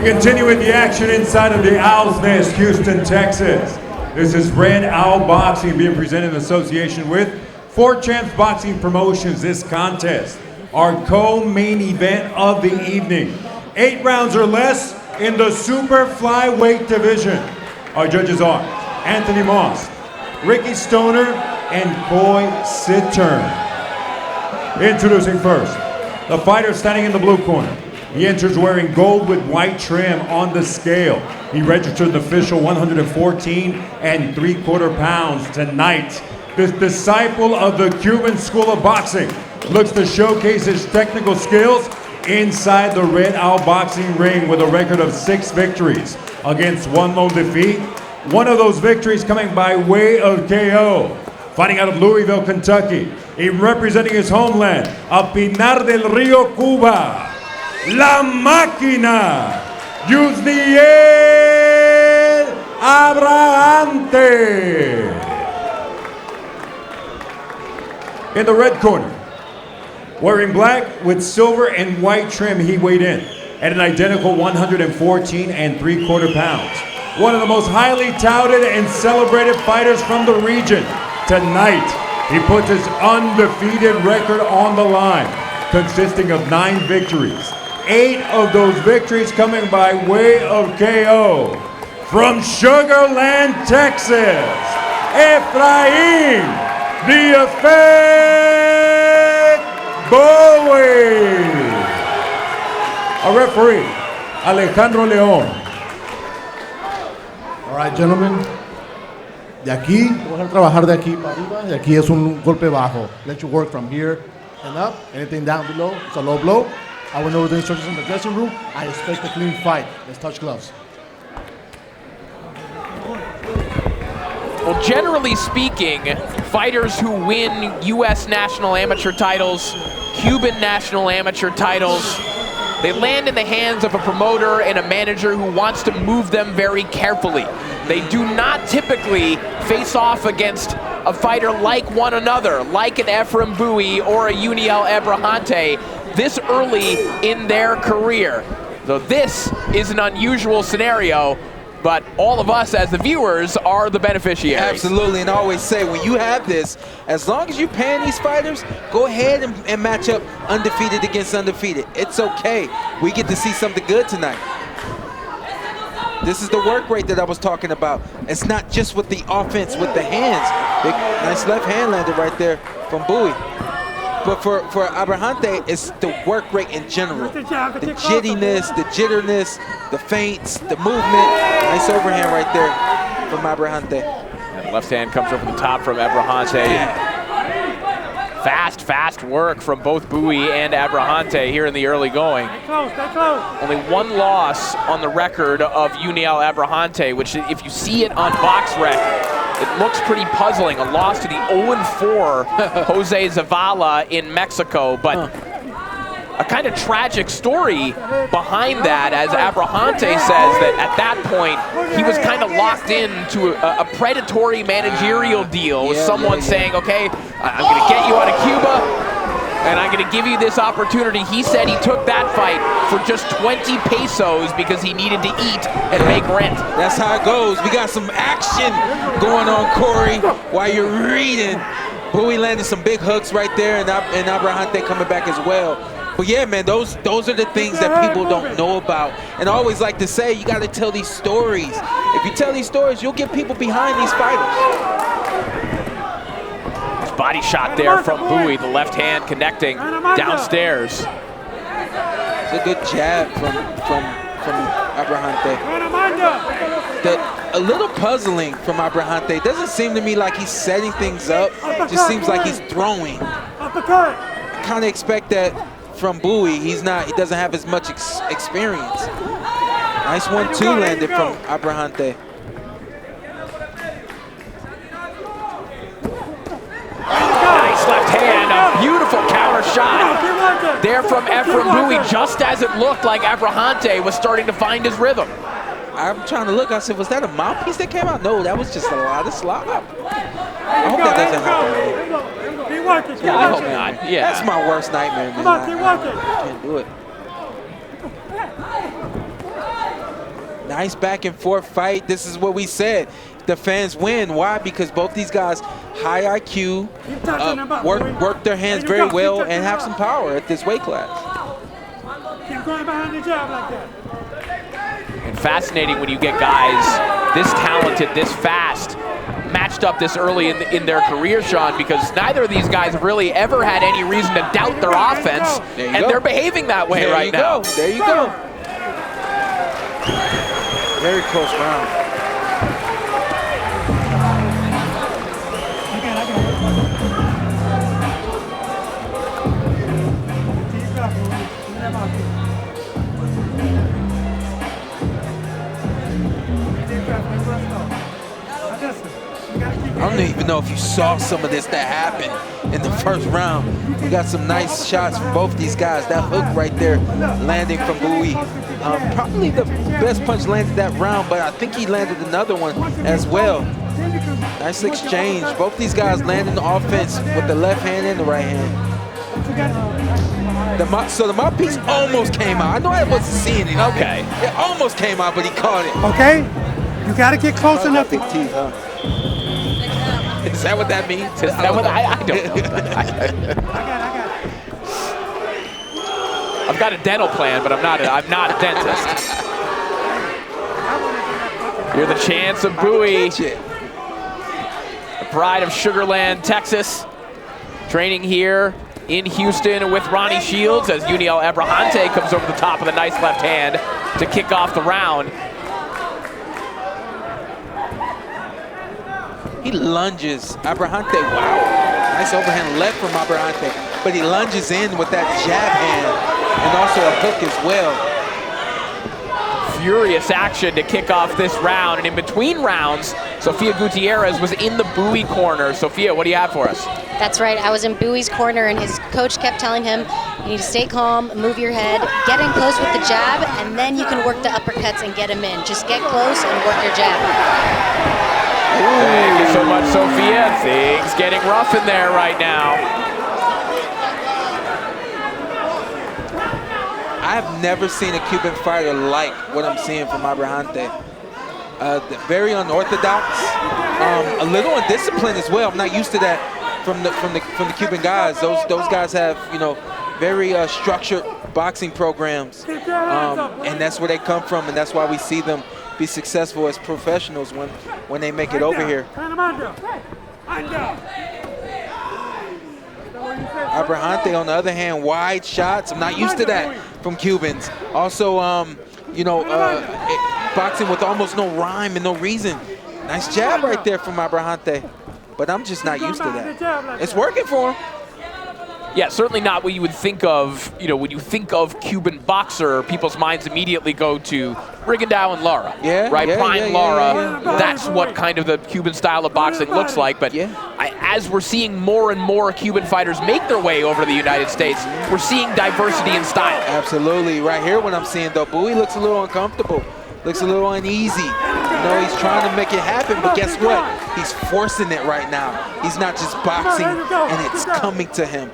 We continue with the action inside of the Owl's Nest, Houston, Texas. This is Red Owl Boxing being presented in association with 4 Champs Boxing Promotions. This contest, our co-main event of the evening. 8 rounds or less in the super flyweight division. Our judges are Anthony Moss, Ricky Stoner, and Coy Sittern. Introducing first, the fighter standing in the blue corner. He enters wearing gold with white trim on the scale. He registered an official 114 3/4 pounds tonight. This disciple of the Cuban School of Boxing looks to showcase his technical skills inside the Red Owl boxing ring with a record of 6 victories against 1 lone defeat. One of those victories coming by way of KO. Fighting out of Louisville, Kentucky, he representing his homeland of Pinar del Rio, Cuba. La Máquina, Yusniel Abrahante. In the red corner, wearing black with silver and white trim, he weighed in at an identical 114 3/4 pounds. One of the most highly touted and celebrated fighters from the region. Tonight, he puts his undefeated record on the line, consisting of 9 victories. 8 of those victories coming by way of KO. From Sugar Land, Texas, Ephraim Bui. Our referee, Alejandro León. All right, gentlemen. De aquí, vamos a trabajar de aquí para arriba. De aquí es un golpe bajo. Let you work from here and up. Anything down below, it's a low blow. I went over the instructions in the dressing room. I expect a clean fight. Let's touch gloves. Well, generally speaking, fighters who win U.S. national amateur titles, Cuban national amateur titles, they land in the hands of a promoter and a manager who wants to move them very carefully. They do not typically face off against a fighter like one another, like an Ephraim Bui or a Yusniel Abrahante, this early in their career. So this is an unusual scenario, but all of us as the viewers are the beneficiaries. Absolutely, and I always say, when you have this, as long as you're paying these fighters, go ahead and match up undefeated against undefeated. It's okay. We get to see something good tonight. This is the work rate that I was talking about. It's not just with the offense, with the hands. Big, nice left hand landed right there from Bui. But for Abrahante, it's the work rate in general. The jittiness, the jitterness, the feints, the movement. Nice overhand right there from Abrahante. And left hand comes over the top from Abrahante. Fast work from both Bui and Abrahante here in the early going. Only 1 loss on the record of Yusniel Abrahante, which if you see it on BoxRec, it looks pretty puzzling. A loss to the 0-4 Jose Zavala in Mexico, but a kind of tragic story behind that, as Abrahante says that at that point, he was kind of locked into a predatory managerial deal with someone saying, okay, I'm gonna get you out of Cuba, and I'm gonna give you this opportunity. He said he took that fight for just 20 pesos because he needed to eat and make rent. That's how it goes. We got some action going on, Corey, while you're reading. Bui landed some big hooks right there, and Abrahante coming back as well. But yeah, man, those are the things that people don't know about. And I always like to say, you gotta tell these stories. If you tell these stories, you'll get people behind these fighters. Body shot there from Bui, the left hand connecting downstairs. It's a good jab from Abrahante. A little puzzling from Abrahante. It doesn't seem to me like he's setting things up. It just seems like he's throwing. I kind of expect that from Bui. He doesn't have as much experience. Nice 1-2 landed from Abrahante. Nice left hand, a beautiful counter shot there from Ephraim Bui, just as it looked like Abrahante was starting to find his rhythm. I'm trying to look, I said, was that a mouthpiece that came out? No, that was just a lot of slop. I hope that doesn't happen. Yeah, I hope not. Yeah. That's my worst nightmare, man. I can't do it. Nice back and forth fight. This is what we said. The fans win. Why? Because both these guys, high IQ, work their hands very well and have some power at this weight class. Keep going behind the jab like that. And fascinating when you get guys this talented, this fast, matched up this early in their career, Sean, because neither of these guys have really ever had any reason to doubt their offense, and they're behaving that way right now. There you go. Very close round. I don't even know if you saw some of this that happened in the first round. We got some nice shots from both these guys. That hook right there landing from Bui. Probably the best punch landed that round, but I think he landed another one as well. Nice exchange. Both these guys landing the offense with the left hand and the right hand. So the mouthpiece almost came out. I know I wasn't seeing it. Okay. It almost came out, but he caught it. Okay? You got to get close enough to... teeth, huh? Is that what that means? Is that what I don't know. I got it. I've got a dental plan, but I'm not a dentist. You're the chance of Bui, the pride of Sugarland, Texas, training here in Houston with Ronnie Shields as Yusniel Abrahante comes over the top with a nice left hand to kick off the round. He lunges. Abrahante, wow. Nice overhand left from Abrahante. But he lunges in with that jab hand and also a hook as well. Furious action to kick off this round. And in between rounds, Sofia Gutierrez was in the Bui corner. Sofia, what do you have for us? That's right. I was in Bui's corner, and his coach kept telling him, you need to stay calm, move your head, get in close with the jab, and then you can work the uppercuts and get him in. Just get close and work your jab. Thank you so much, Sofia. Things getting rough in there right now. I've never seen a Cuban fighter like what I'm seeing from Abrahante. Very unorthodox, a little undisciplined as well. I'm not used to that from the Cuban guys. Those guys have, you know, very structured boxing programs, and that's where they come from, and that's why we see them be successful as professionals when they make it over here. Abrahante, on the other hand, wide shots. I'm not used to that from Cubans. Also, you know, boxing with almost no rhyme and no reason. Nice jab right there from Abrahante, but I'm just not used to that. It's working for him. Yeah, certainly not what you would think of, you know, when you think of Cuban boxer, people's minds immediately go to Rigondeaux and Lara, right? Prime Lara, that's what kind of the Cuban style of boxing looks like. But as we're seeing more and more Cuban fighters make their way over to the United States, we're seeing diversity in style. Absolutely. Right here what I'm seeing, though, Bui looks a little uncomfortable, looks a little uneasy. You know, he's trying to make it happen, but guess what? He's forcing it right now. He's not just boxing, and it's coming to him.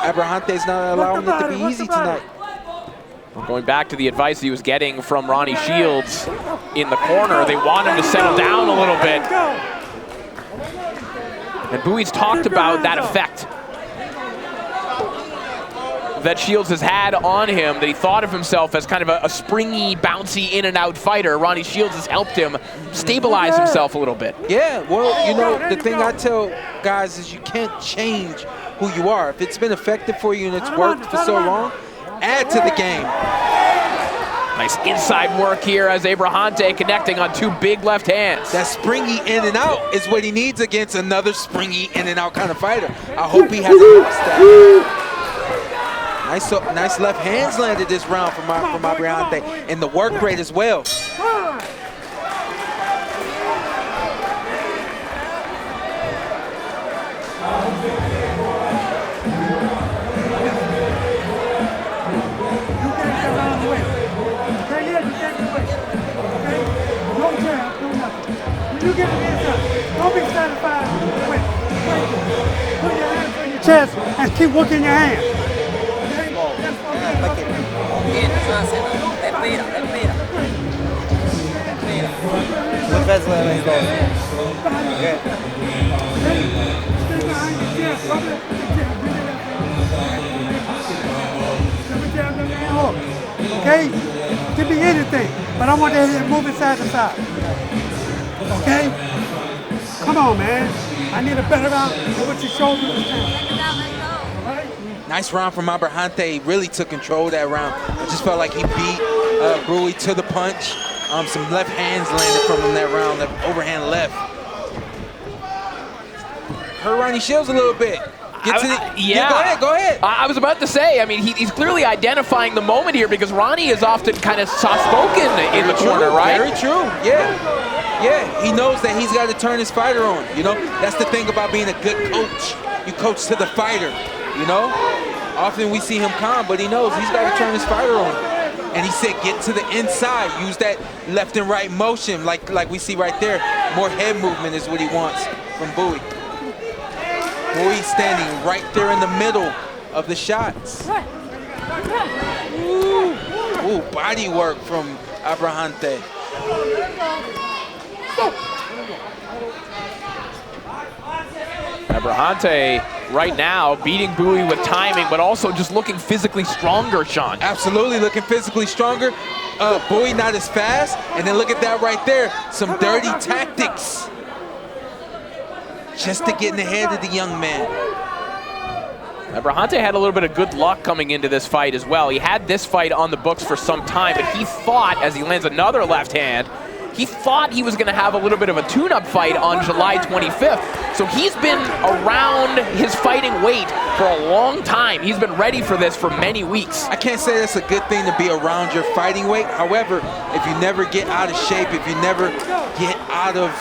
Abrahante's not allowing it to be easy tonight. Going back to the advice he was getting from Ronnie Shields in the corner, they want him to settle down a little bit. And Bui's talked about that effect that Shields has had on him, that he thought of himself as kind of a springy, bouncy, in-and-out fighter. Ronnie Shields has helped him stabilize himself a little bit. Yeah, well, you know, the thing I tell guys is you can't change who you are. If it's been effective for you and it's worked for so long, add to the game. Nice inside work here as Abrahante connecting on two big left hands. That springy in and out is what he needs against another springy in and out kind of fighter. I hope he hasn't lost that. Nice left hands landed this round from Abrahante, and the work rate as well. You get it inside. Don't be satisfied with put your hands on your chest and keep working your hands. defensively, let's go. Okay. Okay? Give me anything, but I want to hit moving side to side. Okay? Come on, man. I need a better round than what you showed me. Nice round from Abrahante. He really took control of that round. I just felt like he beat Bui to the punch. Some left hands landed from him that round, that overhand left. Hurt Ronnie Shields a little bit. Yeah. Go ahead. I was about to say, I mean, he's clearly identifying the moment here because Ronnie is often kind of soft-spoken in the corner, right? Very true, yeah. Yeah, he knows that he's got to turn his fighter on, you know? That's the thing about being a good coach. You coach to the fighter, you know? Often we see him calm, but he knows he's got to turn his fighter on. And he said, get to the inside. Use that left and right motion like we see right there. More head movement is what he wants from Bui. Bui standing right there in the middle of the shots. Ooh, body work from Abrahante. Abrahante right now beating Bui with timing, but also just looking physically stronger, Sean. Absolutely, looking physically stronger. Bui not as fast, and then look at that right there. Some dirty tactics. Just to get in the head of the young man. Abrahante had a little bit of good luck coming into this fight as well. He had this fight on the books for some time, but he thought, as he lands another left hand, he thought he was going to have a little bit of a tune-up fight on July 25th. So he's been around his fighting weight for a long time. He's been ready for this for many weeks. I can't say that's a good thing to be around your fighting weight. However, if you never get out of shape, if you never get out of,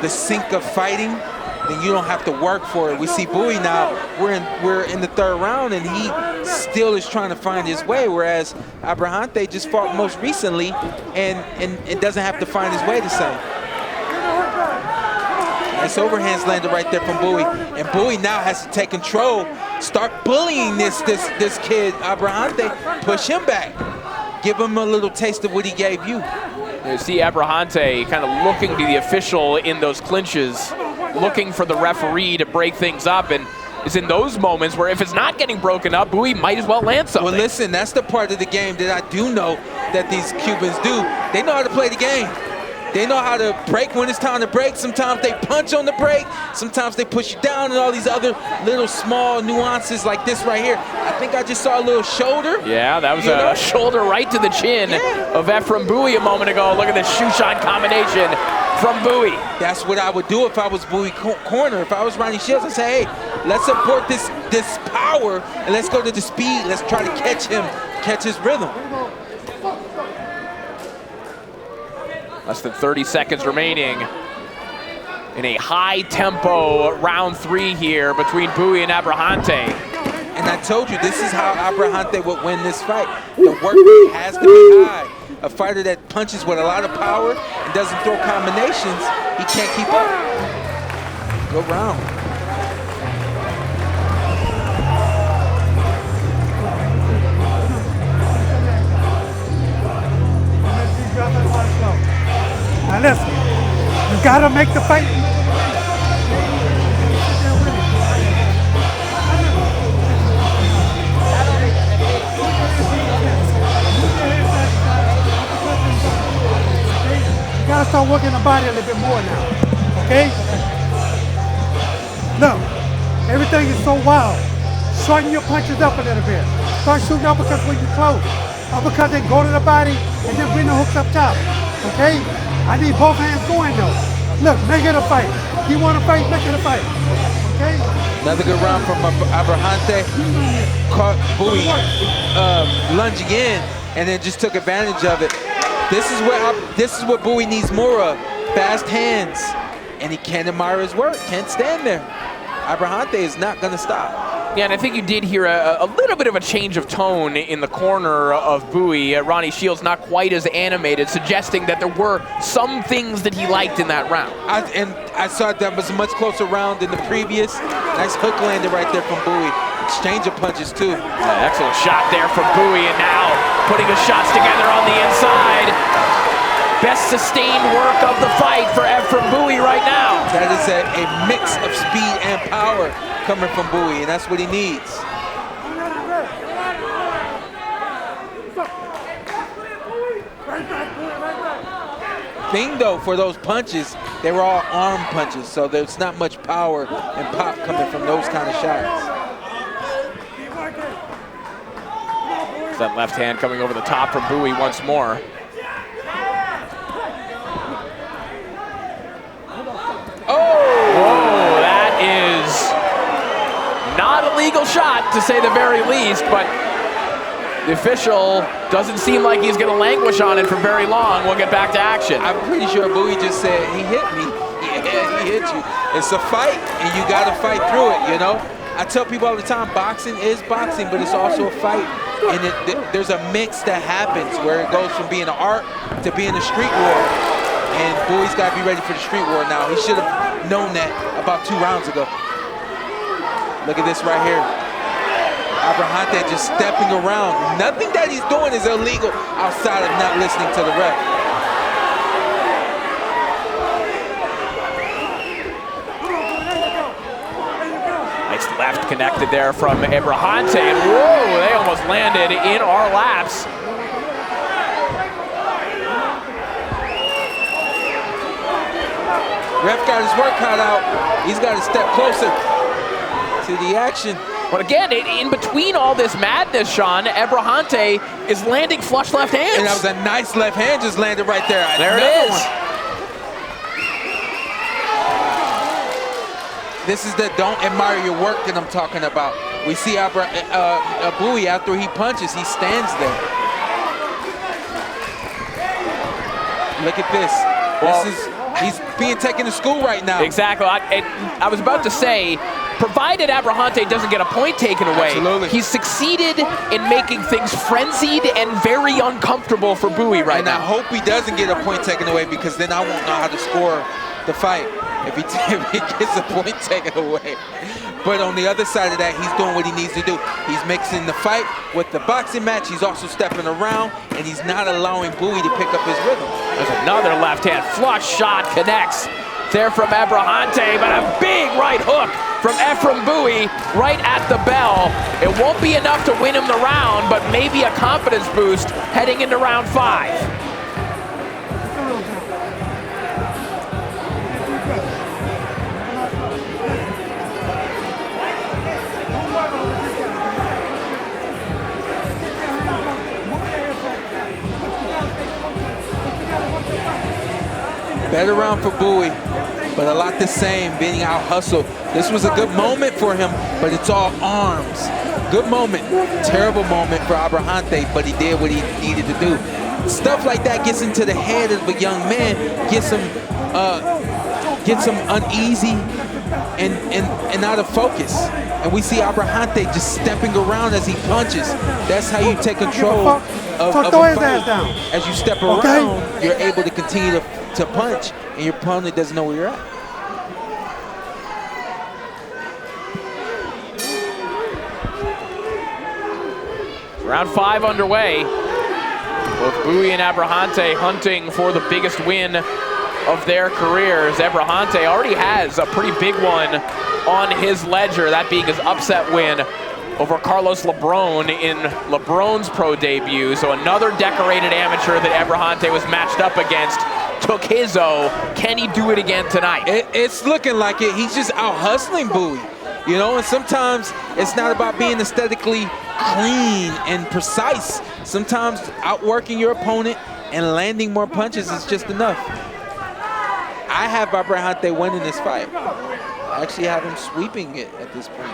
the sync of fighting, then you don't have to work for it. We see Bui now, we're in the third round, and he still is trying to find his way, whereas Abrahante just fought most recently and it doesn't have to find his way the same. Nice overhands landed right there from Bui, and Bui now has to take control, start bullying this kid, Abrahante, push him back, give him a little taste of what he gave you. You see Abrahante kind of looking to the official in those clinches, looking for the referee to break things up, and it's in those moments where if it's not getting broken up, Bui might as well land something. Well, listen, that's the part of the game that I do know that these Cubans do. They know how to play the game. They know how to break when it's time to break. Sometimes they punch on the break. Sometimes they push you down, and all these other little small nuances like this right here. I think I just saw a little shoulder. Yeah, that was a shoulder right to the chin of Ephraim Bui a moment ago. Look at the shoe shot combination from Bui. That's what I would do if I was Bui corner. If I was Ronnie Shields, I'd say, hey, let's support this power, and let's go to the speed. Let's try to catch him, catch his rhythm. Less than 30 seconds remaining in a high-tempo round 3 here between Bui and Abrahante. And I told you, this is how Abrahante would win this fight. The work rate has to be high. A fighter that punches with a lot of power and doesn't throw combinations, he can't keep up. Good round. Now listen, you gotta make the fight. You gotta start working the body a little bit more now, okay? Look, everything is so wild. Shorten your punches up a little bit. Start shooting uppercuts when you close. Uppercuts then go to the body and then bring the hooks up top, okay? I need both hands going though. Look, make it a fight. You want to fight, make it a fight. Okay? Another good round from Abrahante. Caught Bui lunging in and then just took advantage of it. This is what Bui needs more of. Fast hands. And he can't admire his work. Can't stand there. Abrahante is not going to stop. Yeah, and I think you did hear a little bit of a change of tone in the corner of Bui. Ronnie Shields not quite as animated, suggesting that there were some things that he liked in that round. I saw that was a much closer round than the previous. Nice hook landed right there from Bui. Exchange of punches, too. Excellent shot there from Bui, and now putting his shots together on the inside. best sustained work of the fight for Ephraim Bui right now. That is a mix of speed and power coming from Bui, and that's what he needs. Thing though, for those punches, they were all arm punches, so there's not much power and pop coming from those kind of shots. That left hand coming over the top from Bui once more. Oh, that is not a legal shot, to say the very least, but the official doesn't seem like he's going to languish on it for very long. We'll get back to action. I'm pretty sure Bui just said, he hit me. Yeah, he hit you. It's a fight, and you got to fight through it, you know? I tell people all the time, boxing is boxing, but it's also a fight. And there's a mix that happens where it goes from being an art to being a street war. And Bui's got to be ready for the street war now. He should have known that about 2 rounds ago. Look at this right here. Abrahante just stepping around. Nothing that he's doing is illegal outside of not listening to the ref. Nice left connected there from Abrahante, and whoa, they almost landed in our laps. Ref got his work cut out. He's got to step closer to the action. But again, in between all this madness, Sean, Abrahante is landing flush left hands. And that was a nice left hand just landed right there. There it is. This is the don't admire your work that I'm talking about. We see Bui, after he punches, he stands there. Look at this. Well, he's being taken to school right now. Exactly. I was about to say, provided Abrahante doesn't get a point taken away, absolutely, he's succeeded in making things frenzied and very uncomfortable for Bui right now. And I hope he doesn't get a point taken away, because then I won't know how to score the fight if he gets a point taken away. But on the other side of that, he's doing what he needs to do. He's mixing the fight with the boxing match. He's also stepping around, and he's not allowing Bui to pick up his rhythm. There's another left hand flush shot, connects there from Abrahante, but a big right hook from Ephraim Bui right at the bell. It won't be enough to win him the round, but maybe a confidence boost heading into round 5. Better round for Bui, but a lot the same, being out hustled. This was a good moment for him, but it's all arms. Good moment, terrible moment for Abrahante, but he did what he needed to do. Stuff like that gets into the head of a young man, gets him uneasy and out of focus. And we see Abrahante just stepping around as he punches. That's how you take control of a fight. As you step around, you're able to continue to punch, and your opponent doesn't know where you're at. Round 5 underway. Both Bui and Abrahante hunting for the biggest win of their careers. Abrahante already has a pretty big one on his ledger, that being his upset win over Carlos Lebron in Lebron's pro debut. So another decorated amateur that Abrahante was matched up against took his O. Can he do it again tonight? It's looking like it. He's just out hustling Bui, you know, and sometimes it's not about being aesthetically clean and precise. Sometimes outworking your opponent and landing more punches is just enough. I have Abrahante winning this fight. I actually have him sweeping it at this point.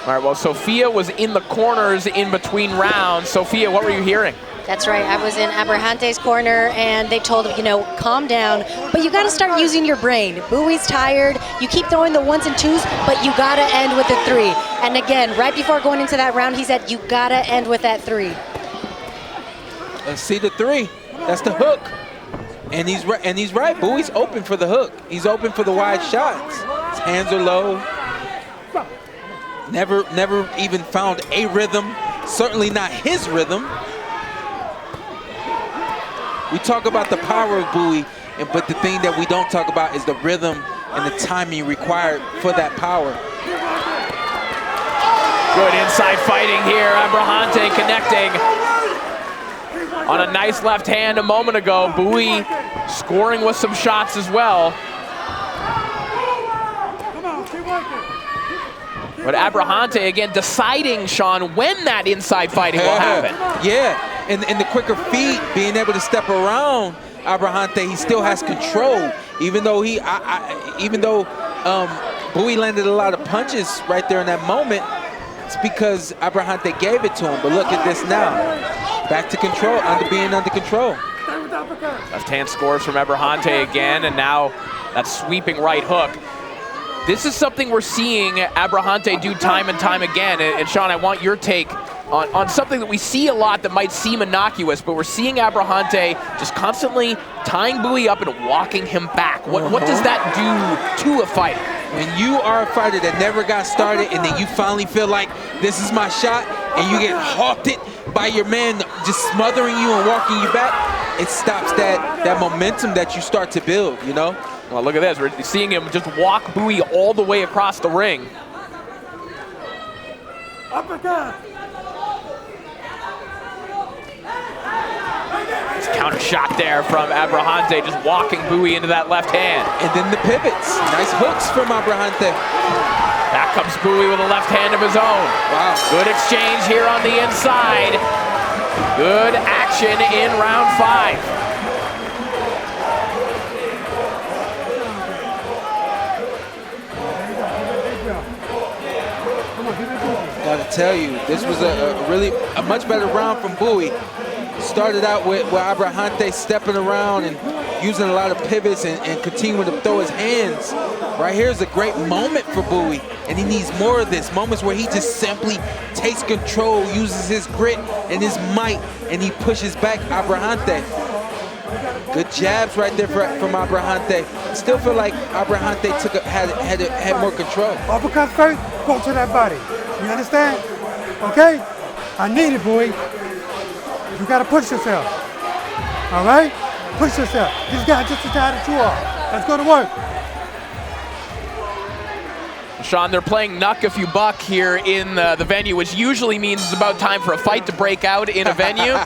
All right, well, Sophia was in the corners in between rounds. Sophia, what were you hearing? That's right. I was in Abrahante's corner, and they told him, you know, calm down, but you got to start using your brain. Bui's tired. You keep throwing the 1s and 2s, but you got to end with a 3. And again, right before going into that round, he said, you got to end with that 3. Let's see the 3. That's the hook. And he's right. Bui's open for the hook. He's open for the wide shots. His hands are low. Never even found a rhythm. Certainly not his rhythm. We talk about the power of Bui, but the thing that we don't talk about is the rhythm and the timing required for that power. Good inside fighting here. Abrahante connecting on a nice left hand a moment ago. Bui scoring with some shots as well. But Abrahante again deciding, Sean, when that inside fighting will happen. Yeah, and the quicker feet, being able to step around Abrahante, he still has control. Even though Bui landed a lot of punches right there in that moment, it's because Abrahante gave it to him. But look at this now, back to control, being under control. Left hand scores from Abrahante again, and now that sweeping right hook. This is something we're seeing Abrahante do time and time again. And Sean, I want your take on something that we see a lot that might seem innocuous, but we're seeing Abrahante just constantly tying Bui up and walking him back. What does that do to a fighter? When you are a fighter that never got started and then you finally feel like this is my shot and you get hawked by your man just smothering you and walking you back, it stops that momentum that you start to build, you know? Well, look at this. We're seeing him just walk Bui all the way across the ring. Uppercut. Counter shot there from Abrahante, just walking Bui into that left hand. And then the pivots. Nice hooks from Abrahante. Back comes Bui with a left hand of his own. Wow. Good exchange here on the inside. Good action in round 5. Gotta tell you, this was a really much better round from Bui. Started out with Abrahante stepping around and using a lot of pivots and continuing to throw his hands. Right here's a great moment for Bui, and he needs more of this. Moments where he just simply takes control, uses his grit and his might, and he pushes back Abrahante. Good jabs right there from Abrahante. Still feel like Abrahante had more control. Uppercut first, go to that body. You understand? Okay? I need it, Bui. You gotta push yourself. All right? Push yourself. This guy just tied the two off. Let's go to work. Sean, they're playing Knuck If You Buck here in the venue, which usually means it's about time for a fight to break out in a venue.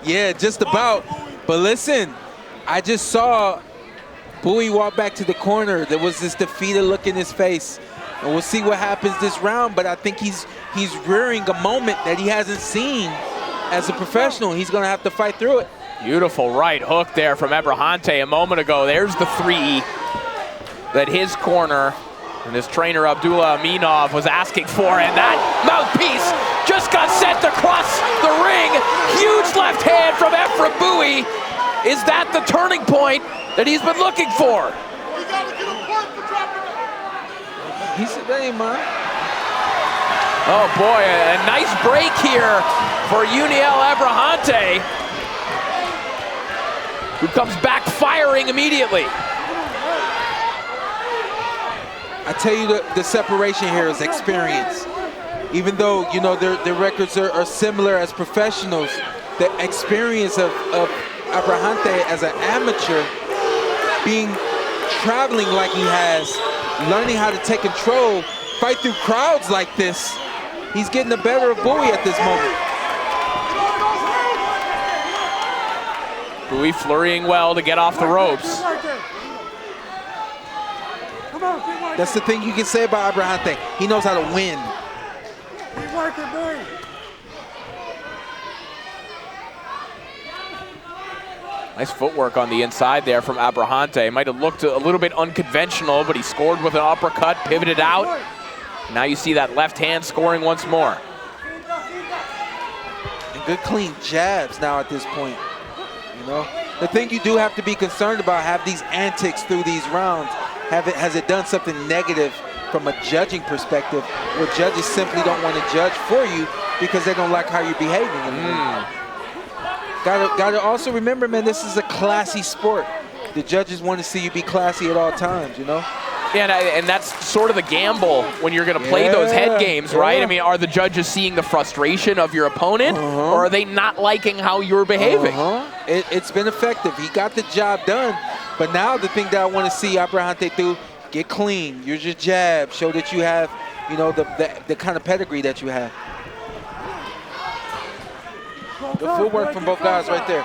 Yeah, just about. But listen, I just saw Bui walk back to the corner. There was this defeated look in his face. And we'll see what happens this round, but I think he's rearing a moment that he hasn't seen as a professional. He's gonna have to fight through it. Beautiful right hook there from Abrahante a moment ago. There's the 3 that his corner and his trainer Abdullah Aminov was asking for, and that mouthpiece just got sent across the ring. Huge left hand from Ephraim Bui. Is that the turning point that he's been looking for? He said that ain't mine. Oh boy, a nice break here for Yusniel Abrahante, who comes back firing immediately. I tell you, the separation here is experience. Even though, you know, their records are similar as professionals, the experience of Abrahante as an amateur, traveling like he has, learning how to take control, fight through crowds like this, he's getting the better of Bui at this moment. Bui flurrying well to get off the ropes. That's the thing you can say about Abrahante. He knows how to win. Keep working, Bui. Nice footwork on the inside there from Abrahante. Might have looked a little bit unconventional, but he scored with an uppercut, pivoted out. Now you see that left hand scoring once more. And good clean jabs now at this point. You know, the thing you do have to be concerned about, have these antics through these rounds. Has it done something negative from a judging perspective, where judges simply don't want to judge for you because they don't like how you're behaving? Gotta also remember, man, this is a classy sport. The judges want to see you be classy at all times, you know? Yeah, and that's sort of the gamble when you're going to play those head games, right? I mean, are the judges seeing the frustration of your opponent, or are they not liking how you're behaving? It's been effective. He got the job done. But now the thing that I want to see Abrahante do, get clean, use your jab, show that you have, you know, the kind of pedigree that you have. The footwork from both guys right there.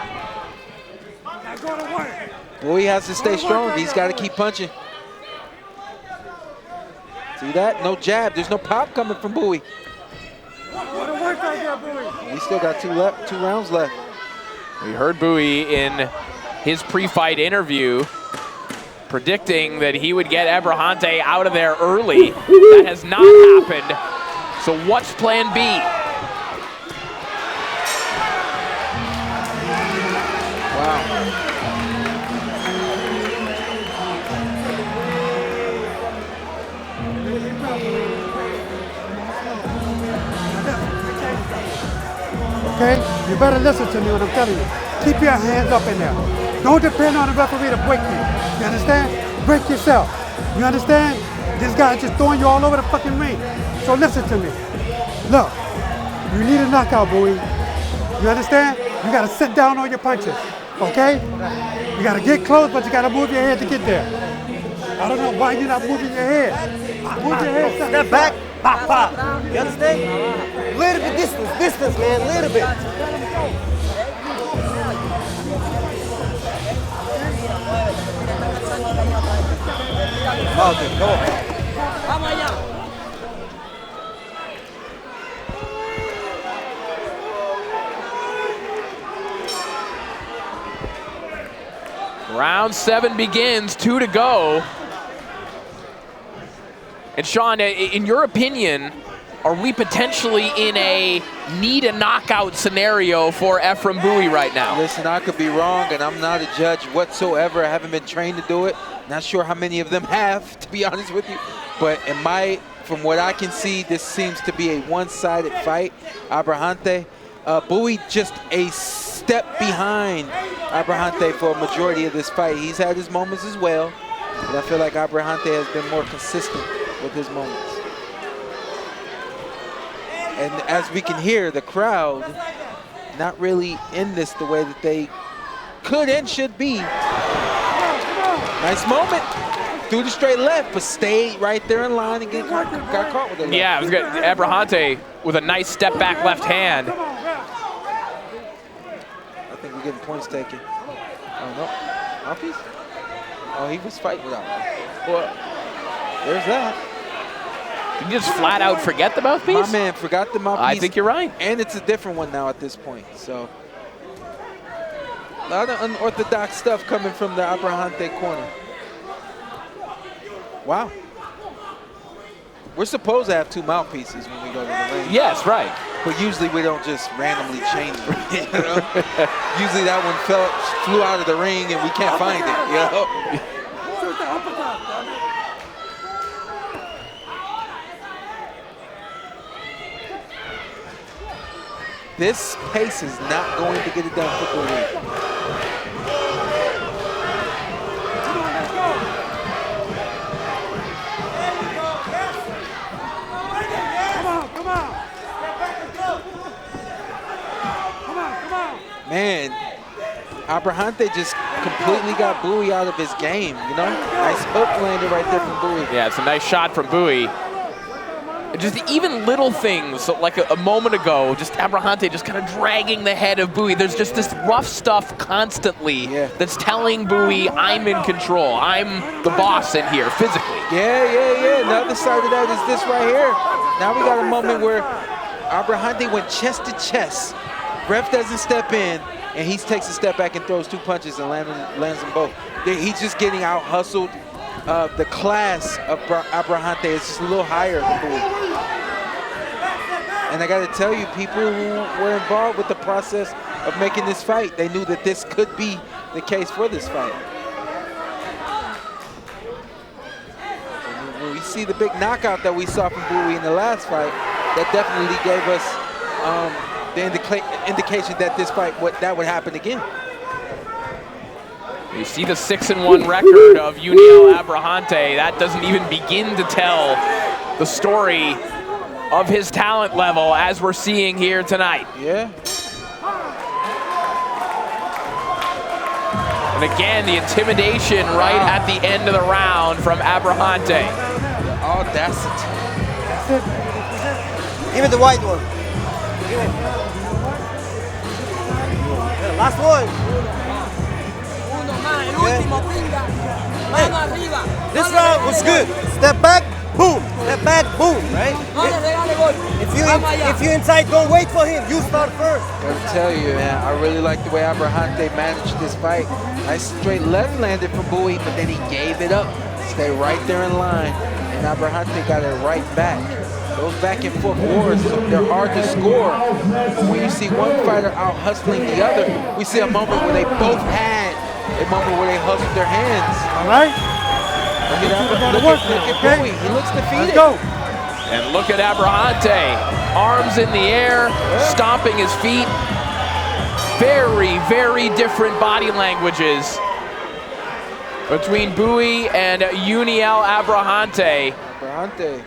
Bui has to stay strong. He's got to keep punching. See that? No jab. There's no pop coming from Bui. We still got two rounds left. We heard Bui in his pre-fight interview predicting that he would get Abrahante out of there early. That has not happened. So what's plan B? Wow. Okay? You better listen to me when I'm telling you. Keep your hands up in there. Don't depend on the referee to break you. You understand? Break yourself. You understand? This guy is just throwing you all over the fucking ring. So listen to me. Look, you need a knockout, Bui. You understand? You gotta sit down on your punches. Okay? You gotta get close, but you gotta move your head to get there. I don't know why you're not moving your head. Move your head. Step back. Pop, pop. You understand? Little bit distance, man. Little bit. Okay, go on. Round 7 begins, 2 to go. And Sean, in your opinion, are we potentially in a need a knockout scenario for Ephraim Bui right now? Listen, I could be wrong, and I'm not a judge whatsoever. I haven't been trained to do it. Not sure how many of them have, to be honest with you. But from what I can see, this seems to be a one-sided fight. Abrahante, Bui just a step behind Abrahante for a majority of this fight. He's had his moments as well, but I feel like Abrahante has been more consistent with his moments. And as we can hear, the crowd not really in this the way that they could and should be. Nice moment. Threw the straight left, but stayed right there in line and got caught with it. Yeah, it was good. Abrahante with a nice step back left hand. I think we're getting points taken. Oh, no. Mouthpiece? Oh, he was fighting without one. Well, there's that. Did you just flat out forget the mouthpiece? My man forgot the mouthpiece. I think you're right. And it's a different one now at this point. So, a lot of unorthodox stuff coming from the Abrahante corner. Wow. We're supposed to have 2 mouthpieces when we go to the ring. Yes, right. But usually we don't just randomly change them. You know? Usually that one flew out of the ring and we can't find it. You know? This pace is not going to get it done for Bui. Man, Abrahante just completely got Bui out of his game, you know? Nice hook landed right there from Bui. Yeah, it's a nice shot from Bui. Just even little things, so like a moment ago, just Abrahante just kind of dragging the head of Bui. There's just this rough stuff constantly that's telling Bui, I'm in control. I'm the boss in here, physically. Yeah. The other side of that is this right here. Now we got a moment where Abrahante went chest to chest. Ref doesn't step in, and he takes a step back and throws 2 punches and lands them both. He's just getting out-hustled. The class of Abrahante is just a little higher than Bui. And I got to tell you, people who were involved with the process of making this fight, they knew that this could be the case for this fight. When we see the big knockout that we saw from Bui in the last fight, that definitely gave us the indication that this fight, that would happen again. You see the 6-1 record of Yusniel Abrahante. That doesn't even begin to tell the story of his talent level as we're seeing here tonight. Yeah. And again, the intimidation right at the end of the round from Abrahante. The audacity. Give it the white one. Give it. Yeah, last one. Yeah. This round was good. Step back, boom. Step back, boom. Right? If you inside, don't wait for him. You start first. Gotta tell you, man, I really like the way Abrahante managed this fight. Nice straight left landed from Bui, but then he gave it up. Stay right there in line, and Abrahante got it right back. Those back and forth wars, they're hard to score. But when you see one fighter out hustling the other, we see a moment where they both had a moment where they hustled their hands. All right? Look at Bui, he looks defeated. Let's go. And look at Abrahante, arms in the air, stomping his feet. Very, very different body languages between Bui and Yusniel Abrahante. Abrahante.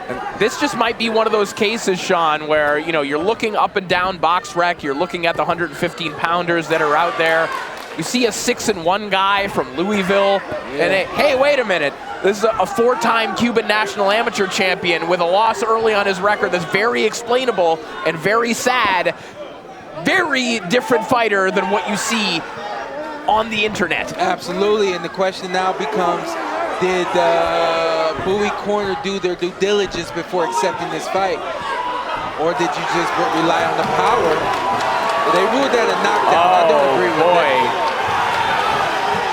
And this just might be one of those cases, Sean, where you're looking up and down BoxRec, you're looking at the 115-pounders that are out there. You see a 6-1 guy from Louisville, and hey, wait a minute. This is a 4-time Cuban national amateur champion with a loss early on his record that's very explainable and very sad. Very different fighter than what you see on the internet. Absolutely, and the question now becomes, did Bui corner do their due diligence before accepting this fight? Or did you just rely on the power? They ruled that a knockdown. I don't agree with that.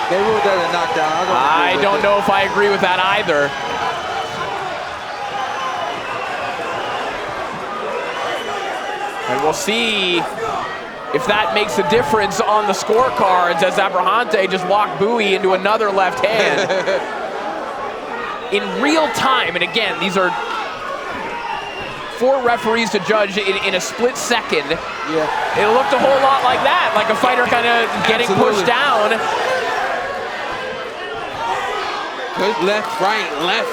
They ruled that a knockdown. I don't know if I agree with that either. And we'll see if that makes a difference on the scorecards as Abrahante just walked Bui into another left hand. In real time, and again, these are 4 referees to judge in a split second. Yeah. It looked a whole lot like that, like a fighter kind of getting pushed down. Good left, right, left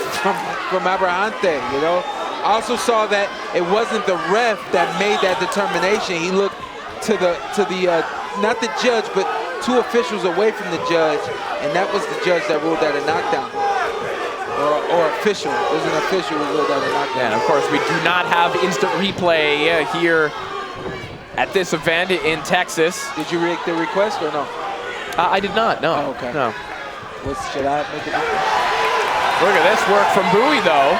from Abrahante, I also saw that it wasn't the ref that made that determination. He looked to the not the judge, but 2 officials away from the judge, and that was the judge that ruled that a knockdown. Or official. There's an official who ruled that a knockdown. And of course, we do not have instant replay here at this event in Texas. Did you make the request or no? I did not, no. Oh, okay. No. Should I make it? Look at this work from Bui, though.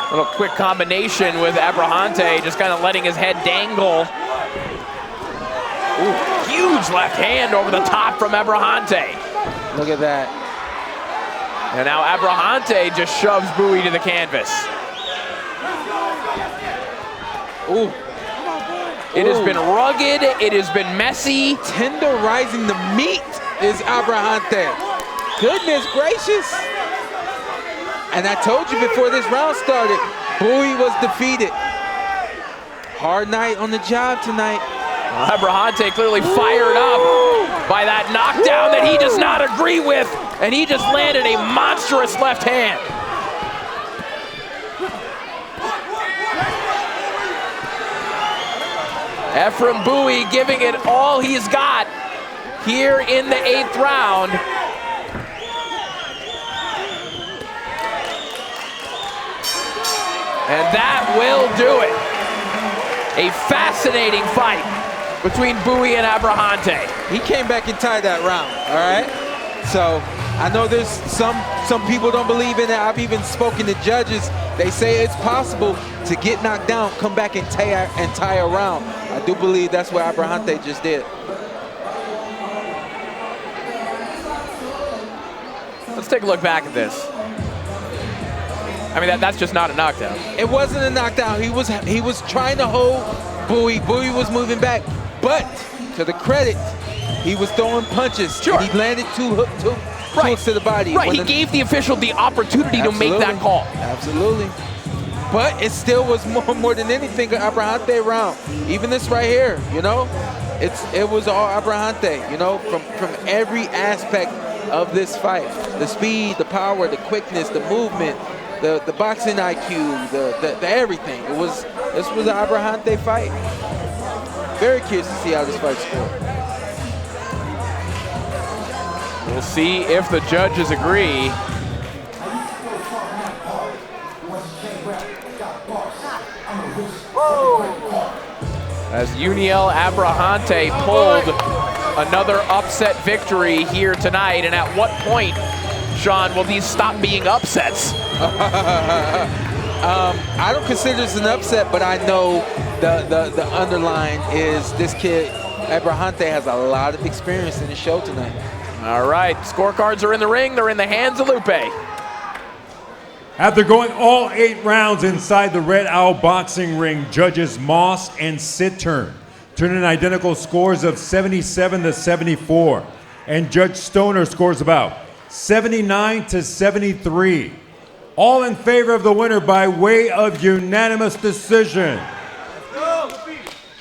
A little quick combination with Abrahante, just kind of letting his head dangle. Ooh, huge left hand over the top from Abrahante. Look at that. And now Abrahante just shoves Bui to the canvas. Ooh. It has been rugged, it has been messy. Tenderizing the meat is Abrahante. Goodness gracious. And I told you before this round started, Bui was defeated. Hard night on the job tonight. Abrahante clearly fired up by that knockdown that he does not agree with, and he just landed a monstrous left hand. Ephraim Bui giving it all he's got here in the 8th round. And that will do it. A fascinating fight between Bui and Abrahante. He came back and tied that round, all right? So I know there's some people don't believe in it. I've even spoken to judges. They say it's possible to get knocked down, come back and tie a round. I do believe that's what Abrahante just did. Let's take a look back at this. I mean, that's just not a knockdown. It wasn't a knockdown. He was trying to hold Bui. Bui was moving back, but to the credit, he was throwing punches. Sure. And he landed two hooks to the body. Right, he gave the official the opportunity to make that call. Absolutely. But it still was more than anything an Abrahante round. Even this right here, you know, it was all Abrahante, you know, from every aspect of this fight. The speed, the power, the quickness, the movement, the boxing IQ, the everything. This was an Abrahante fight. Very curious to see how this fight scored. We'll see if the judges agree. As Yusniel Abrahante pulled another upset victory here tonight, and at what point, Sean, will these stop being upsets? I don't consider this an upset, but I know the underline is this kid, Abrahante, has a lot of experience in the show tonight. All right, scorecards are in the ring. They're in the hands of Lupe. After going all 8 rounds inside the Red Owl boxing ring, judges Moss and Sittern turned in identical scores of 77-74, and Judge Stoner scores about 79-73. All in favor of the winner by way of unanimous decision.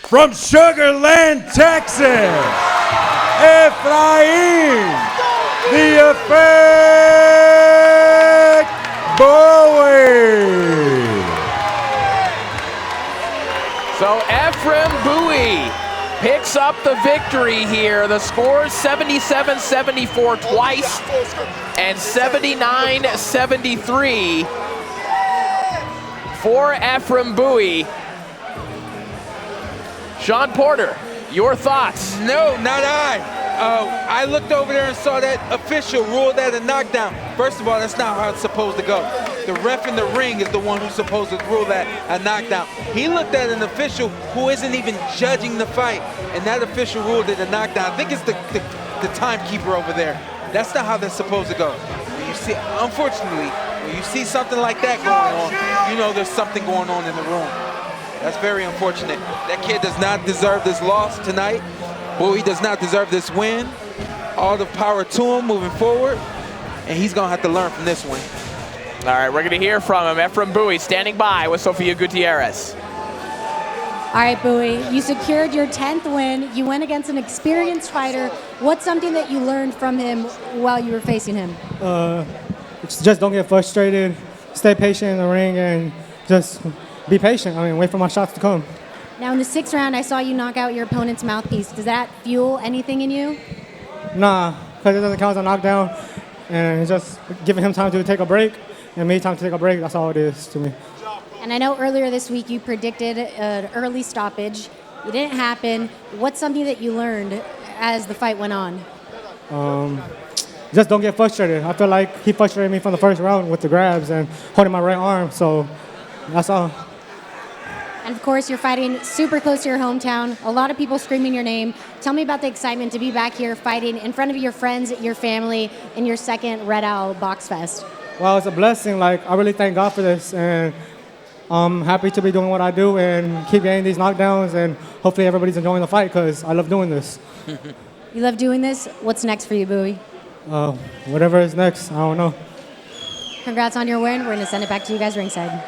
From Sugar Land, Texas, Ephraim, the Ephraim Bui. So Ephraim Bui picks up the victory here. The score is 77-74 twice and 79-73 for Ephraim Bui. Sean Porter, your thoughts? No, not I. I looked over there and saw that official rule that a knockdown. First of all, that's not how it's supposed to go. The ref in the ring is the one who's supposed to rule that a knockdown. He looked at an official who isn't even judging the fight, and that official ruled it a knockdown. I think it's the timekeeper over there. That's not how that's supposed to go. When you see, unfortunately, when you see something like that going on, you know there's something going on in the room. That's very unfortunate. That kid does not deserve this loss tonight. Bui does not deserve this win. All the power to him moving forward, and he's gonna have to learn from this one. All right, we're gonna hear from him. Ephraim Bui standing by with Sofia Gutierrez. All right, Bui, you secured your 10th win. You went against an experienced fighter. What's something that you learned from him while you were facing him? Just don't get frustrated. Stay patient in the ring and just be patient. I mean, wait for my shots to come. Now, in the 6th round, I saw you knock out your opponent's mouthpiece. Does that fuel anything in you? Nah, because it doesn't count as a knockdown. And it's just giving him time to take a break and me time to take a break. That's all it is to me. And I know earlier this week you predicted an early stoppage. It didn't happen. What's something that you learned as the fight went on? Just don't get frustrated. I feel like he frustrated me from the first round with the grabs and holding my right arm. So that's all. And of course, you're fighting super close to your hometown. A lot of people screaming your name. Tell me about the excitement to be back here fighting in front of your friends, your family, in your 2nd Red Owl Boxfest. Well, it's a blessing. Like, I really thank God for this. And I'm happy to be doing what I do and keep getting these knockdowns. And hopefully everybody's enjoying the fight because I love doing this. You love doing this? What's next for you, Bui? Whatever is next, I don't know. Congrats on your win. We're going to send it back to you guys ringside.